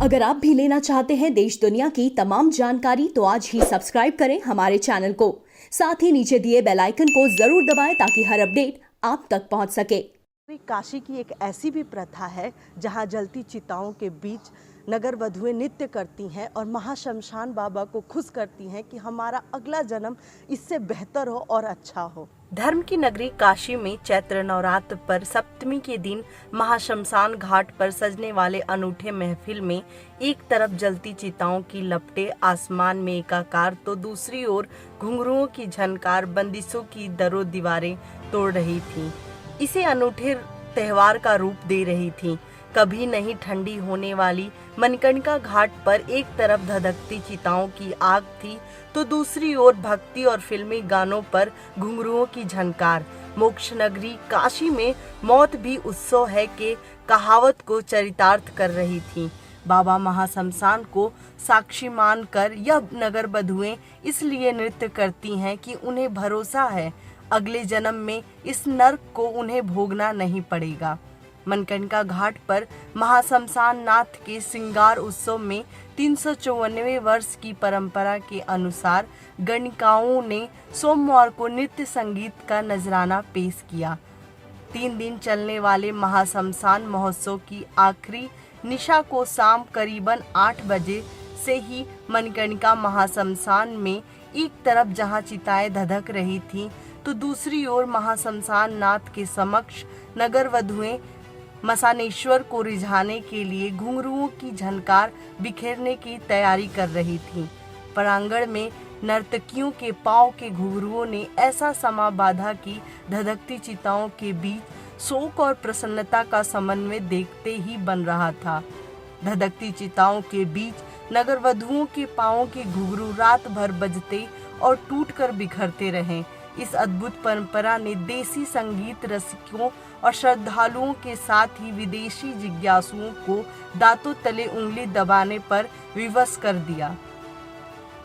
अगर आप भी लेना चाहते हैं देश दुनिया की तमाम जानकारी तो आज ही सब्सक्राइब करें हमारे चैनल को। साथ ही नीचे दिए बेल आइकन को जरूर दबाएं ताकि हर अपडेट आप तक पहुंच सके। काशी की एक ऐसी भी प्रथा है जहां जलती चिताओं के बीच नगर वधुएं नृत्य करती हैं और महाशमशान बाबा को खुश करती हैं कि हमारा अगला जन्म इससे बेहतर हो और अच्छा हो। धर्म की नगरी काशी में चैत्र नवरात्र पर सप्तमी के दिन महाशमशान घाट पर सजने वाले अनूठे महफिल में एक तरफ जलती चिताओं की लपटें आसमान में एकाकार तो दूसरी ओर घुंघरुओं की झनकार बंदिशों की दरों दीवारें तोड़ रही थी। इसे अनूठे त्योहार का रूप दे रही थी। कभी नहीं ठंडी होने वाली मणिकर्णिका घाट पर एक तरफ धधकती चिताओं की आग थी तो दूसरी ओर भक्ति और फिल्मी गानों पर घुंघरुओं की झनकार। मोक्ष नगरी काशी में मौत भी उत्सव है के कहावत को चरितार्थ कर रही थी। बाबा महाशमशान को साक्षी मानकर यह नगर वधुएं इसलिए नृत्य करती हैं कि उन्हें भरोसा है अगले जन्म में इस नर्क को उन्हें भोगना नहीं पड़ेगा। मणिकर्णिका घाट पर महाशमशान नाथ के श्रृंगार उत्सव में 354वें वर्ष की परंपरा के अनुसार गणिकाओं ने सोमवार को नृत्य संगीत का नजराना पेश किया। 3 दिन चलने वाले महाशमशान महोत्सव की आखिरी निशा को शाम करीबन 8 बजे से ही मणिकर्णिका महाशमशान में एक तरफ जहां चिताएं धधक रही थीं तो दूसरी ओर महाशमशान नाथ के समक्ष नगर वधुएं मसानेश्वर को रिझाने के लिए घुंघरुओं की झनकार बिखेरने की तैयारी कर रही थीं। प्रांगण में नर्तकियों के पांव के घुंघरुओं ने ऐसा समा बांधा कि धधकती चिताओं के बीच शोक और प्रसन्नता का समन्वय देखते ही बन रहा था। धधकती चिताओं के बीच नगर वधुओं के पांवों के घुंघरू रात भर बजते और टूटकर बिखरते रहे। इस अद्भुत परंपरा ने देसी संगीत रसिकों और श्रद्धालुओं के साथ ही विदेशी जिज्ञासुओं को दांतों तले उंगली दबाने पर विवश कर दिया।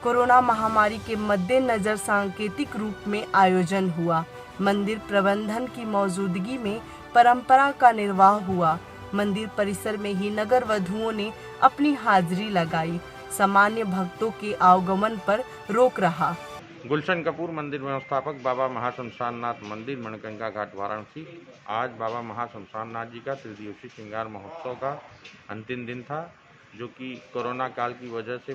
कोरोना महामारी के मद्देनजर सांकेतिक रूप में आयोजन हुआ। मंदिर प्रबंधन की मौजूदगी में परंपरा का निर्वाह हुआ। मंदिर परिसर में ही नगर वधुओं ने अपनी हाजिरी लगाई। सामान्य भक्तों के आवागमन पर रोक रहा। गुलशन कपूर, मंदिर व्यवस्थापक, बाबा महाशमशान नाथ मंदिर, मणिकर्णिका घाट, वाराणसी। आज बाबा महाशमशान नाथ जी का त्रिदिवसीय श्रृंगार महोत्सव का अंतिम दिन था, जो कि कोरोना काल की वजह से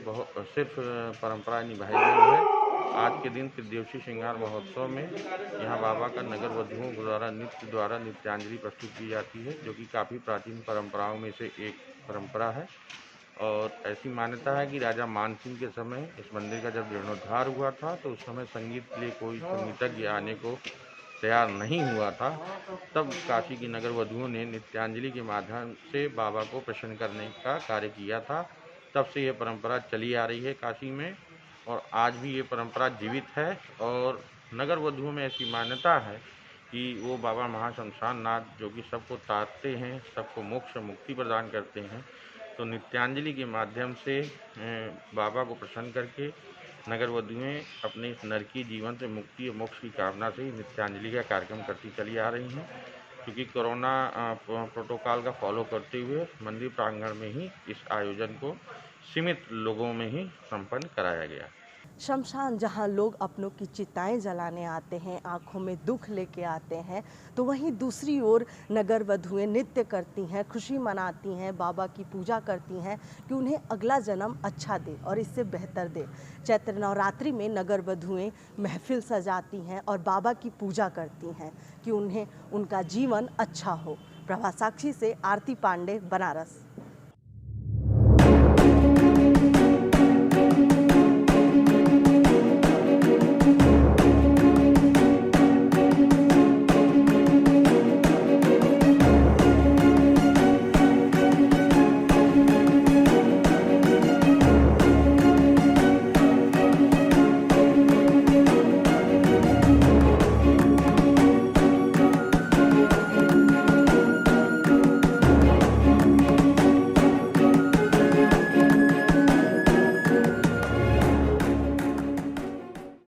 सिर्फ परंपरा निभाई गई है। आज के दिन त्रिदिवसीय श्रृंगार महोत्सव में यहाँ बाबा का नगर वधुओं द्वारा नृत्यांजलि प्रस्तुत की जाती है, जो कि काफ़ी प्राचीन परंपराओं में से एक परंपरा है। और ऐसी मान्यता है कि राजा मानसिंह के समय इस मंदिर का जब जीर्णोद्धार हुआ था तो उस समय संगीत के लिए कोई संगीतज्ञ आने को तैयार नहीं हुआ था। तब काशी की नगर वधुओं ने नृत्यांजलि के माध्यम से बाबा को प्रसन्न करने का कार्य किया था। तब से ये परंपरा चली आ रही है काशी में और आज भी ये परंपरा जीवित है। और नगर वधुओं में ऐसी मान्यता है कि वो बाबा महाशमशान नाथ, जो कि सबको तारते हैं, सबको मोक्ष मुक्ति प्रदान करते हैं, तो नृत्यांजलि के माध्यम से बाबा को प्रसन्न करके नगर वधुएं अपने इस नरकी जीवन से मुक्ति और मोक्ष की कामना से नृत्यांजलि का कार्यक्रम करती चली आ रही हैं। क्योंकि कोरोना प्रोटोकॉल का फॉलो करते हुए मंदिर प्रांगण में ही इस आयोजन को सीमित लोगों में ही संपन्न कराया गया। शमशान जहां लोग अपनों की चिताएं जलाने आते हैं, आंखों में दुख लेके आते हैं, तो वहीं दूसरी ओर नगर वधुएं नृत्य करती हैं, खुशी मनाती हैं, बाबा की पूजा करती हैं कि उन्हें अगला जन्म अच्छा दे और इससे बेहतर दे। चैत्र नवरात्रि में नगर वधुएं महफिल सजाती हैं और बाबा की पूजा करती हैं कि उन्हें उनका जीवन अच्छा हो। प्रभा साक्षी से आरती पांडे, बनारस।